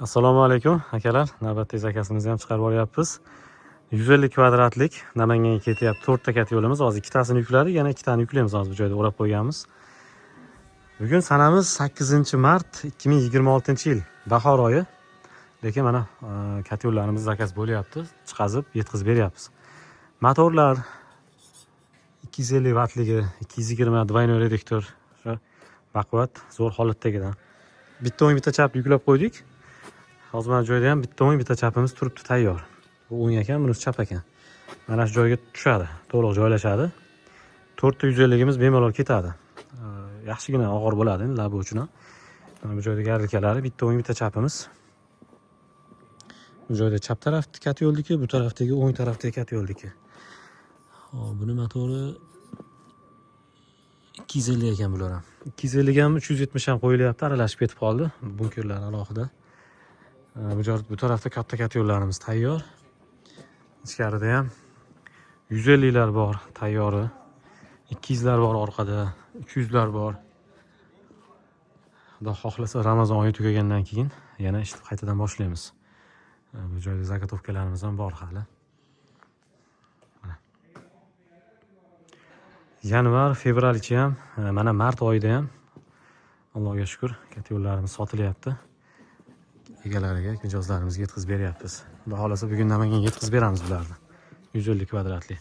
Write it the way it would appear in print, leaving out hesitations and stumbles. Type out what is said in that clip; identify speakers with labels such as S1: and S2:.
S1: Assalomu alaykum akalar. Navbatdagi zakasimizni ham chiqarib olyapmiz. 150 kvadratlik Namanganga ketyapti. 4 ta kat yo'limiz. Hozir ikkitasini yukladik, yana ikkitani yuklaymiz. Hozir bu joyda o'rab qo'yganmiz. Bugun sanamiz 8-mart 2026-yil, bahor oyi. Lekin mana kat yo'llarimiz zakaz bo'lyapti. Chiqazib, yetkazib beryapmiz. Motorlar 250 vattligi, 220 двойной reduktor, shu baquvvat, zo'r holatdagidan. Bitta o'ng, bitta chap yuklab qo'ydik. Hozir mana joyda ham bitta o'ng, bitta chapimiz turibdi tayyor. Bu o'ng ekan, bunisi chap ekan. Mana shu joyga tushadi, to'liq joylashadi. 450gimiz bemalol ketadi. Yaxshigina og'ir bo'ladi, labi uchun ham. Mana bu joyda garilkalari, bitta o'ng, bitta chapimiz. Bu joyda chap tarafda kat yo'ldiki, bu tarafdagi o'ng tarafdagi kat yo'ldiki. Hop, buni motori 250 ekan bular ham. 250 ham 370 ham qo'yilyapti, aralashib ketib qoldi. Bunkerlar alohida. Bu tarafda katta kat yo'llarimiz tayyor. Ichkarida ham 150lar bor tayyori. 200lar bor orqada, 300lar bor. Xudo xohlasa Ramazon oyi tugagandan keyin yana ishni qaytadan boshlaymiz. Bu joyda zagotovkalarimiz ham bor hali. Yanvar, fevralchi ham, mana mart oyida ham Allohga shukr, kat yo'llarimiz sotilyapti. Egalariga mijozlarimizga yetkazib beryapmiz. Xudo xolasa bugun Namanganga yetkazib beramiz bularni. 150 kvadratli.